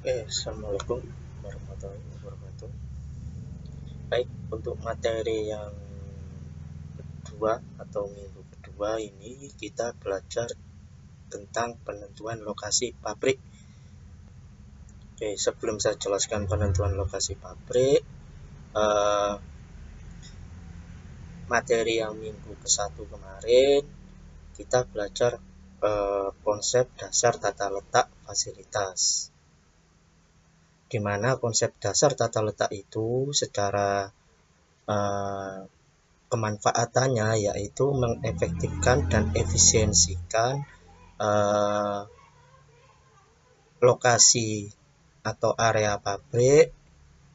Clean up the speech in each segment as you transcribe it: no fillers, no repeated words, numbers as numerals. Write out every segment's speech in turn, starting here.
Assalamualaikum warahmatullahi wabarakatuh. Baik, untuk materi yang kedua atau minggu kedua ini kita belajar tentang penentuan lokasi pabrik. Sebelum saya jelaskan penentuan lokasi pabrik, materi yang minggu ke-1 kemarin kita belajar konsep dasar tata letak fasilitas. Di mana konsep dasar tata letak itu secara kemanfaatannya yaitu mengefektifkan dan efisiensikan lokasi atau area pabrik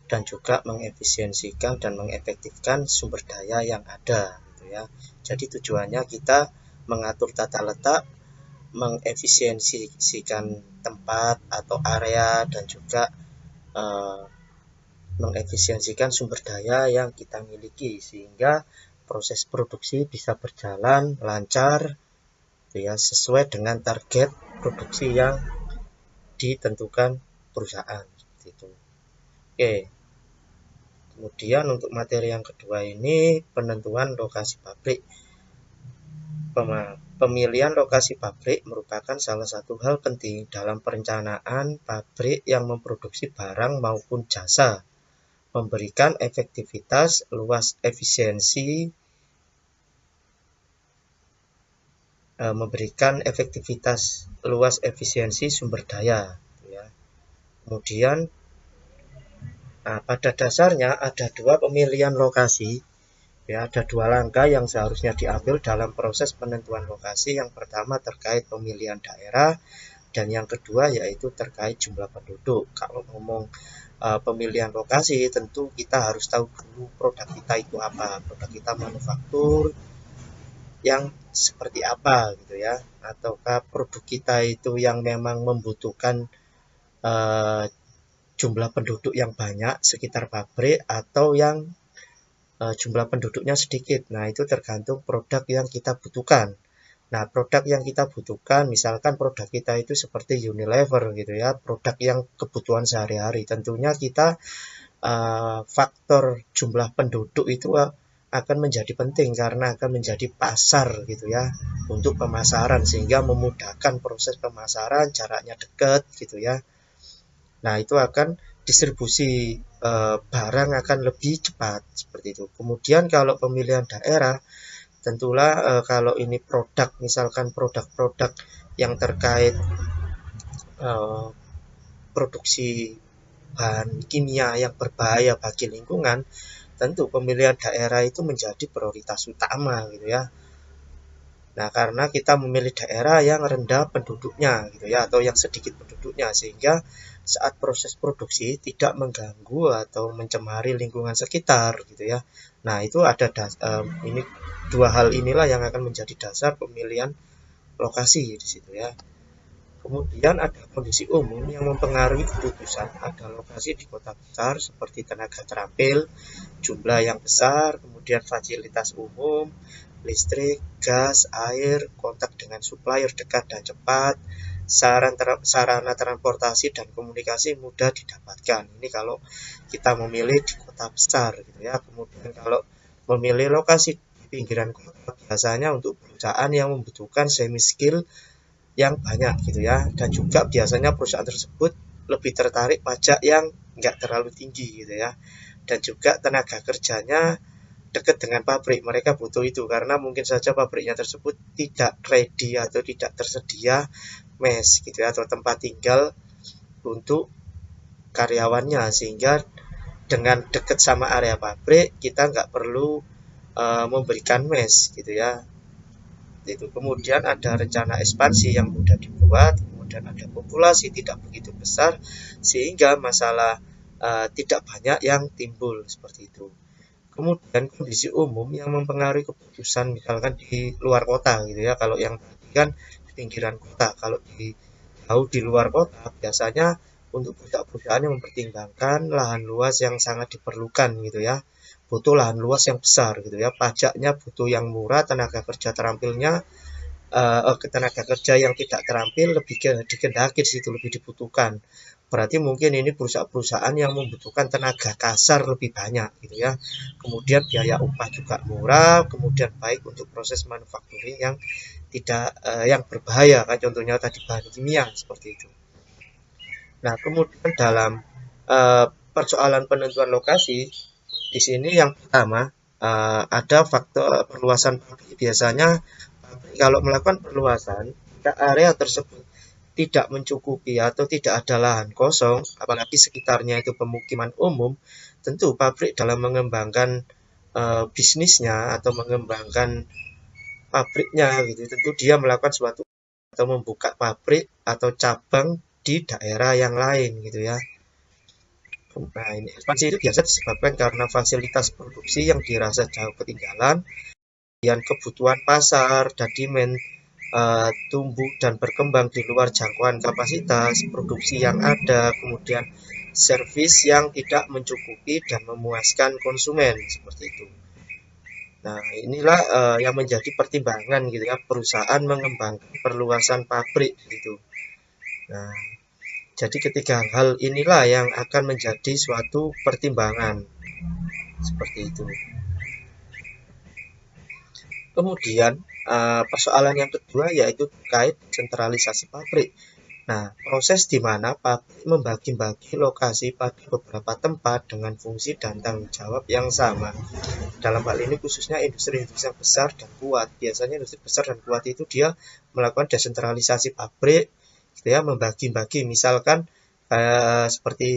dan juga mengefisiensikan dan mengefektifkan sumber daya yang ada gitu ya. Jadi tujuannya kita mengatur tata letak, mengefisiensikan tempat atau area dan juga mengefisiensikan sumber daya yang kita miliki sehingga proses produksi bisa berjalan lancar ya, sesuai dengan target produksi yang ditentukan perusahaan seperti itu. Kemudian untuk materi yang kedua ini penentuan lokasi pabrik. Pemilihan lokasi pabrik merupakan salah satu hal penting dalam perencanaan pabrik yang memproduksi barang maupun jasa, memberikan efektivitas, luas efisiensi sumber daya ya. Kemudian pada dasarnya ada dua pemilihan lokasi ya, ada dua langkah yang seharusnya diambil dalam proses penentuan lokasi. Yang pertama terkait pemilihan daerah dan yang kedua yaitu terkait jumlah penduduk. Kalau ngomong pemilihan lokasi tentu kita harus tahu dulu produk kita itu apa, produk kita manufaktur yang seperti apa gitu ya, ataukah produk kita itu yang memang membutuhkan jumlah penduduk yang banyak sekitar pabrik atau yang jumlah penduduknya sedikit. Nah, itu tergantung produk yang kita butuhkan. Nah, produk yang kita butuhkan, misalkan produk kita itu seperti Unilever gitu ya, produk yang kebutuhan sehari-hari. Tentunya kita faktor jumlah penduduk itu akan menjadi penting karena akan menjadi pasar gitu ya untuk pemasaran sehingga memudahkan proses pemasaran, jaraknya dekat gitu ya. Nah, itu akan distribusi barang akan lebih cepat seperti itu. Kemudian kalau pemilihan daerah, tentulah kalau ini produk, misalkan produk-produk yang terkait produksi bahan kimia yang berbahaya bagi lingkungan, tentu pemilihan daerah itu menjadi prioritas utama gitu ya. Nah, karena kita memilih daerah yang rendah penduduknya gitu ya, atau yang sedikit penduduknya sehingga saat proses produksi tidak mengganggu atau mencemari lingkungan sekitar gitu ya. Nah, itu ada ini dua hal inilah yang akan menjadi dasar pemilihan lokasi di situ ya. Kemudian ada kondisi umum yang mempengaruhi keputusan. Ada lokasi di kota besar seperti tenaga terampil, jumlah yang besar, kemudian fasilitas umum, listrik, gas, air, kontak dengan supplier dekat dan cepat, sarana transportasi dan komunikasi mudah didapatkan. Ini kalau kita memilih di kota besar gitu ya. Kemudian kalau memilih lokasi di pinggiran kota biasanya untuk perusahaan yang membutuhkan semi skill yang banyak gitu ya, dan juga biasanya perusahaan tersebut lebih tertarik pajak yang enggak terlalu tinggi gitu ya, dan juga tenaga kerjanya dekat dengan pabrik. Mereka butuh itu karena mungkin saja pabriknya tersebut tidak ready atau tidak tersedia mes gitu ya, atau tempat tinggal untuk karyawannya, sehingga dengan dekat sama area pabrik kita nggak perlu memberikan mes gitu ya. Itu kemudian ada rencana ekspansi yang mudah dibuat, kemudian ada populasi tidak begitu besar sehingga masalah tidak banyak yang timbul seperti itu. Kemudian kondisi umum yang mempengaruhi keputusan misalkan di luar kota gitu ya. Kalau yang tadi kan di pinggiran kota, kalau di jauh di luar kota biasanya untuk perusahaan yang mempertimbangkan lahan luas yang sangat diperlukan gitu ya. Butuh lahan luas yang besar gitu ya. Pajaknya butuh yang murah, tenaga kerja terampilnya tenaga kerja yang tidak terampil lebih dikehendaki di situ, lebih dibutuhkan. berarti mungkin ini perusahaan-perusahaan yang membutuhkan tenaga kasar lebih banyak gitu ya. Kemudian biaya upah juga murah, kemudian baik untuk proses manufacturing yang tidak yang berbahaya kan, contohnya tadi bahan kimia seperti itu. Nah, kemudian dalam persoalan penentuan lokasi di sini yang pertama ada faktor perluasan pabrik. Biasanya pabrik kalau melakukan perluasan, area tersebut tidak mencukupi atau tidak ada lahan kosong, apalagi sekitarnya itu pemukiman umum, tentu pabrik dalam mengembangkan bisnisnya atau mengembangkan pabriknya gitu, tentu dia melakukan suatu atau membuka pabrik atau cabang di daerah yang lain gitu ya. Nah, ini ekspansi itu biasa disebabkan karena fasilitas produksi yang dirasa jauh ketinggalan, kemudian kebutuhan pasar dan demand tumbuh dan berkembang di luar jangkauan kapasitas produksi yang ada, kemudian servis yang tidak mencukupi dan memuaskan konsumen seperti itu. Nah, inilah yang menjadi pertimbangan gitu ya, perusahaan mengembangkan perluasan pabrik gitu. Nah, jadi ketiga hal inilah yang akan menjadi suatu pertimbangan seperti itu. Kemudian persoalan yang kedua yaitu terkait sentralisasi pabrik. Nah, proses di mana pabrik membagi-bagi lokasi pada beberapa tempat dengan fungsi dan tanggung jawab yang sama. Dalam hal ini khususnya industri-industri yang besar dan kuat. Biasanya industri besar dan kuat itu dia melakukan desentralisasi pabrik, gitu ya, membagi-bagi. Misalkan seperti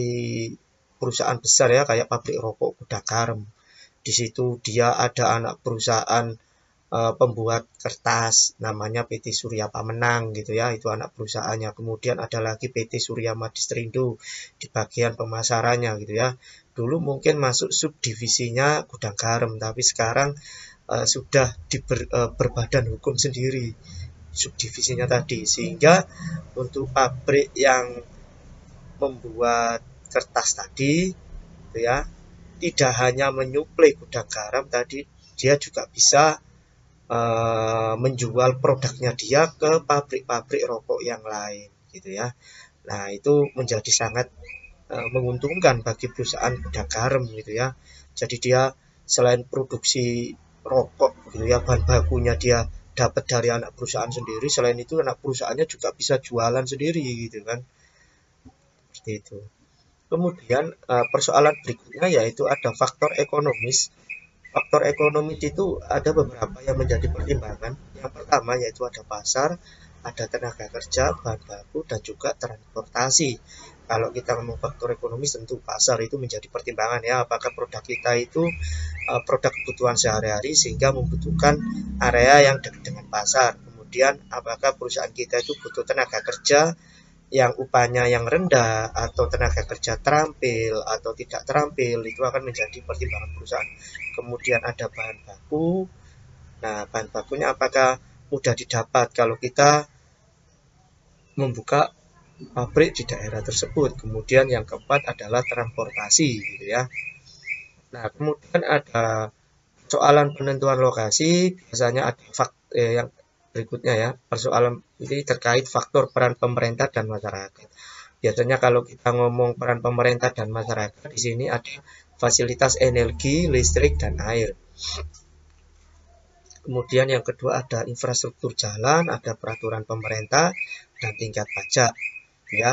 perusahaan besar ya, kayak pabrik rokok Kuda Garam. Di situ dia ada anak perusahaan pembuat kertas namanya PT Surya Pamenang gitu ya, itu anak perusahaannya. Kemudian ada lagi PT Surya Madistrindo di bagian pemasarannya gitu ya. Dulu mungkin masuk subdivisinya Gudang Garam, tapi sekarang sudah berbadan hukum sendiri subdivisinya tadi, sehingga untuk pabrik yang membuat kertas tadi gitu ya, tidak hanya menyuplai Gudang Garam tadi, dia juga bisa menjual produknya dia ke pabrik-pabrik rokok yang lain gitu ya. Nah, itu menjadi sangat menguntungkan bagi perusahaan Gudang Garam gitu ya. Jadi dia selain produksi rokok gitu ya, bahan bakunya dia dapat dari anak perusahaan sendiri, selain itu anak perusahaannya juga bisa jualan sendiri gitu kan. Seperti itu. Kemudian persoalan berikutnya yaitu ada faktor ekonomis. Faktor ekonomi itu ada beberapa yang menjadi pertimbangan. Yang pertama yaitu ada pasar, ada tenaga kerja, bahan baku, dan juga transportasi. Kalau kita ngomong faktor ekonomi, tentu pasar itu menjadi pertimbangan ya. Apakah produk kita itu produk kebutuhan sehari-hari sehingga membutuhkan area yang dekat dengan pasar. Kemudian apakah perusahaan kita itu butuh tenaga kerja yang upahnya yang rendah atau tenaga kerja terampil atau tidak terampil, itu akan menjadi pertimbangan perusahaan. Kemudian ada bahan baku. Nah, bahan bakunya apakah mudah didapat kalau kita membuka pabrik di daerah tersebut. Kemudian yang keempat adalah transportasi gitu ya. Nah, kemudian ada persoalan penentuan lokasi, biasanya ada yang berikutnya ya, persoalan ini terkait faktor peran pemerintah dan masyarakat. Biasanya kalau kita ngomong peran pemerintah dan masyarakat, di sini ada fasilitas energi, listrik, dan air. Kemudian yang kedua ada infrastruktur jalan, ada peraturan pemerintah, dan tingkat pajak, ya.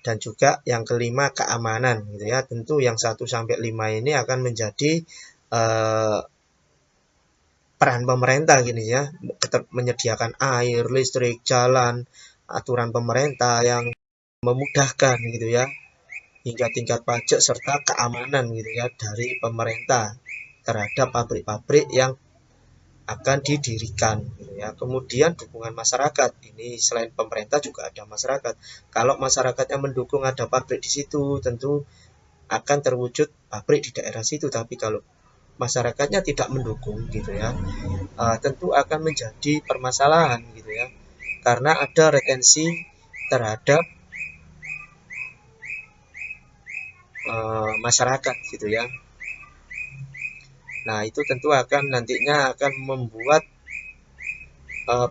Dan juga yang kelima keamanan, gitu ya. Tentu yang 1 sampai 5 ini akan menjadi peran pemerintah gini ya, menyediakan air, listrik, jalan, aturan pemerintah yang memudahkan gitu ya, hingga tingkat pajak serta keamanan gitu ya dari pemerintah terhadap pabrik-pabrik yang akan didirikan gitu ya. Kemudian dukungan masyarakat, ini selain pemerintah juga ada masyarakat. Kalau masyarakatnya mendukung ada pabrik di situ, tentu akan terwujud pabrik di daerah situ. Tapi kalau masyarakatnya tidak mendukung gitu ya, tentu akan menjadi permasalahan gitu ya, karena ada retensi terhadap masyarakat gitu ya. Nah, itu tentu akan nantinya akan membuat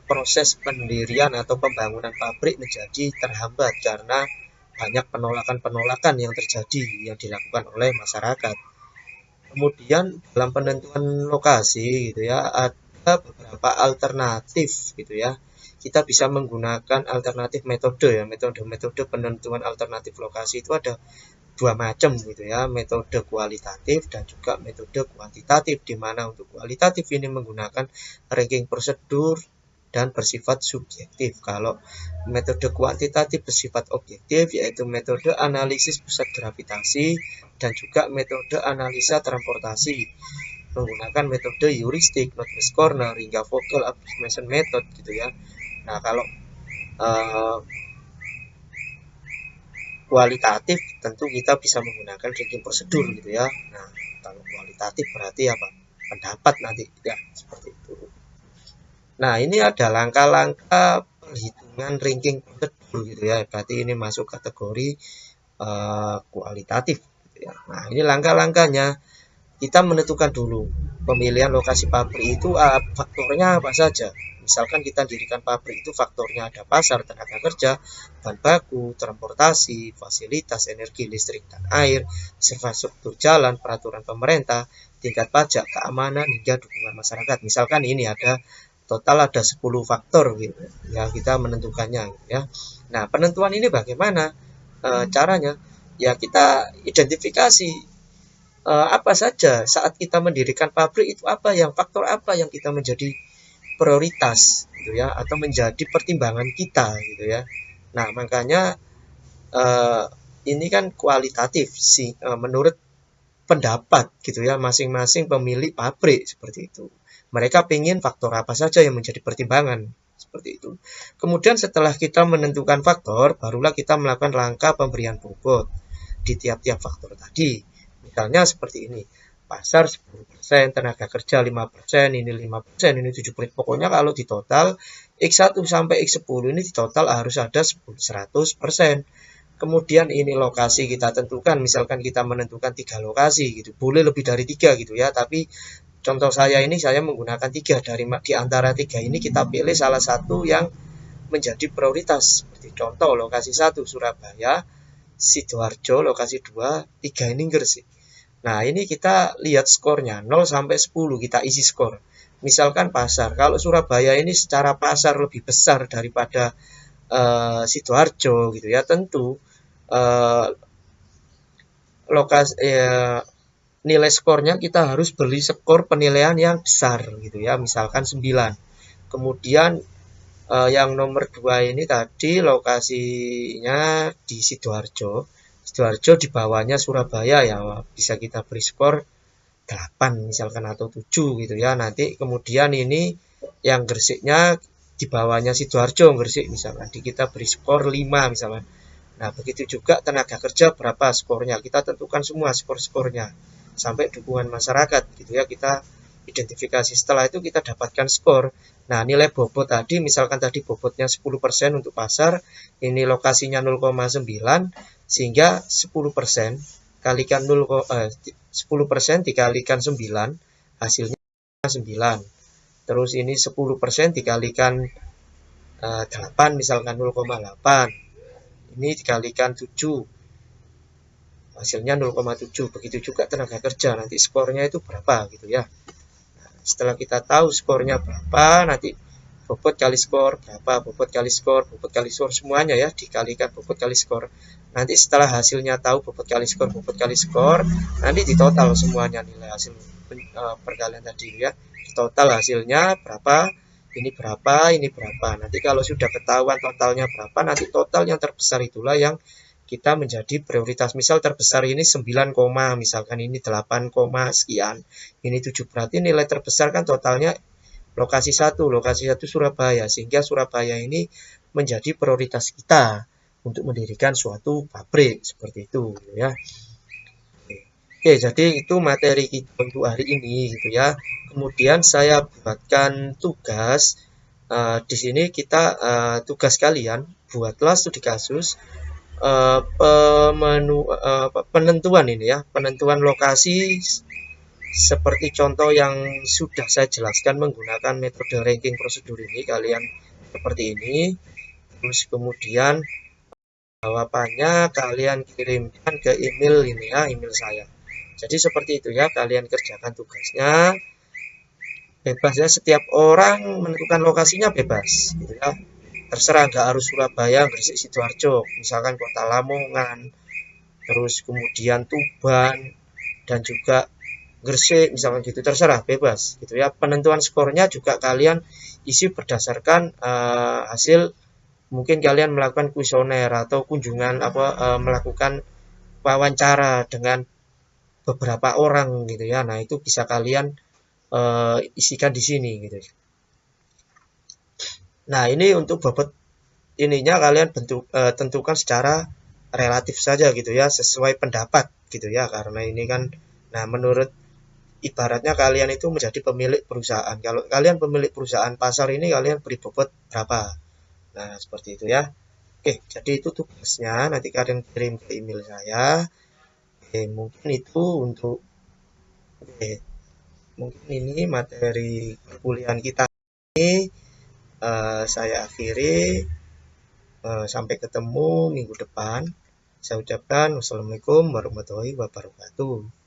proses pendirian atau pembangunan pabrik menjadi terhambat karena banyak penolakan-penolakan yang terjadi yang dilakukan oleh masyarakat. Kemudian dalam penentuan lokasi gitu ya, ada beberapa alternatif gitu ya. Kita bisa menggunakan alternatif metode ya, metode penentuan alternatif lokasi itu ada dua macam gitu ya, metode kualitatif dan juga metode kuantitatif, di mana untuk kualitatif ini menggunakan ranking prosedur dan bersifat subjektif. Kalau metode kuantitatif bersifat objektif, yaitu metode analisis pusat gravitasi dan juga metode analisa transportasi menggunakan metode heuristik, Northwest Corner hingga Vogel approximation method gitu ya. Nah, kalau kualitatif tentu kita bisa menggunakan ranking prosedur gitu ya. Nah, kalau kualitatif berarti apa? Pendapat nanti ya, seperti itu. Nah, ini ada langkah-langkah perhitungan ranking prosedur gitu ya. Berarti ini masuk kategori kualitatif gitu ya. Nah, ini langkah-langkahnya. Kita menentukan dulu pemilihan lokasi pabrik itu faktornya apa saja. Misalkan kita dirikan pabrik itu faktornya ada pasar, tenaga kerja, bahan baku, transportasi, fasilitas, energi, listrik, dan air, infrastruktur jalan, peraturan pemerintah, tingkat pajak, keamanan, hingga dukungan masyarakat. Misalkan ini total ada 10 faktor gitu yang kita menentukannya ya. Nah, penentuan ini bagaimana caranya? Ya kita identifikasi apa saja saat kita mendirikan pabrik itu, faktor apa yang kita menjadi prioritas gitu ya, atau menjadi pertimbangan kita gitu ya. Nah, makanya ini kan kualitatif sih, menurut pendapat gitu ya masing-masing pemilik pabrik seperti itu. Mereka ingin faktor apa saja yang menjadi pertimbangan seperti itu. Kemudian setelah kita menentukan faktor, barulah kita melakukan langkah pemberian bobot di tiap-tiap faktor tadi. Misalnya seperti ini, pasar 10%, tenaga kerja 5%, ini 5%, ini 7%. Pokoknya kalau di total X1 sampai X10 ini di total harus ada 100%. Kemudian ini lokasi kita tentukan, misalkan kita menentukan 3 lokasi gitu, boleh lebih dari 3 gitu ya, tapi contoh saya ini saya menggunakan 3, di antara 3 ini kita pilih salah satu yang menjadi prioritas. Seperti contoh lokasi 1 Surabaya, Sidoarjo, lokasi 2, 3 ini Gresik. Nah, ini kita lihat skornya 0 sampai 10, kita isi skor. Misalkan pasar, kalau Surabaya ini secara pasar lebih besar daripada Sidoarjo gitu ya, tentu nilai skornya kita harus beli skor penilaian yang besar gitu ya, misalkan 9. Kemudian yang nomor 2 ini tadi lokasinya di Sidoarjo. Sidoarjo di bawahnya Surabaya ya, bisa kita beri skor 8 misalkan atau 7 gitu ya. Nanti kemudian ini yang Gresiknya di bawahnya Sidoarjo, Gresik misalkan, kita beri skor 5 misalkan. Nah, begitu juga tenaga kerja berapa skornya, kita tentukan semua skor-skornya sampai dukungan masyarakat gitu ya, kita identifikasi. Setelah itu kita dapatkan skor. Nah, nilai bobot tadi, misalkan tadi bobotnya 10% untuk pasar, ini lokasinya 0,9, sehingga 10% kalikan 10% dikalikan 9, hasilnya 9. Terus ini 10% dikalikan 8, misalkan 0,8. Ini dikalikan 7, hasilnya 0,7. Begitu juga tenaga kerja, nanti skornya itu berapa gitu ya. Nah, setelah kita tahu skornya berapa, nanti bobot kali skor berapa, bobot kali skor semuanya ya, dikalikan bobot kali skor. Nanti setelah hasilnya tahu bobot kali skor, nanti ditotal semuanya nilai hasil perkalian tadi ya. Total hasilnya berapa, ini berapa, ini berapa. Nanti kalau sudah ketahuan totalnya berapa, nanti total yang terbesar itulah yang kita menjadi prioritas. Misal terbesar ini 9, misalkan ini 8, sekian, ini 7, berarti nilai terbesar kan totalnya lokasi 1 Surabaya, sehingga Surabaya ini menjadi prioritas kita untuk mendirikan suatu pabrik seperti itu ya. Oke, jadi itu materi kita untuk hari ini gitu ya. Kemudian saya buatkan tugas di sini kita tugas kalian buatlah studi kasus penentuan ini ya, penentuan lokasi seperti contoh yang sudah saya jelaskan menggunakan metode ranking prosedur ini, kalian seperti ini. Terus kemudian jawabannya kalian kirimkan ke email ini ya, email saya. Jadi seperti itu ya, kalian kerjakan tugasnya. Bebas ya, setiap orang menentukan lokasinya bebas gitu ya. Terserah, nggak harus Surabaya, Gresik, Sidoarjo, misalkan Kota Lamongan, terus kemudian Tuban, dan juga Gresik misalkan gitu, terserah, bebas gitu ya. Penentuan skornya juga kalian isi berdasarkan hasil, mungkin kalian melakukan kuesioner atau kunjungan melakukan wawancara dengan beberapa orang gitu ya. Nah, itu bisa kalian isikan di sini gitu. Nah, ini untuk bobot ininya kalian tentukan secara relatif saja gitu ya, sesuai pendapat gitu ya, karena ini kan, nah menurut, ibaratnya kalian itu menjadi pemilik perusahaan. Kalau kalian pemilik perusahaan pasar ini, kalian beri bobot berapa. Nah, seperti itu ya. Oke, jadi itu tugasnya, nanti kalian kirim ke email saya. Oke, mungkin itu untuk, oke, mungkin ini materi perkuliahan kita ini saya akhiri. Sampai ketemu minggu depan. Saya ucapkan wassalamualaikum warahmatullahi wabarakatuh.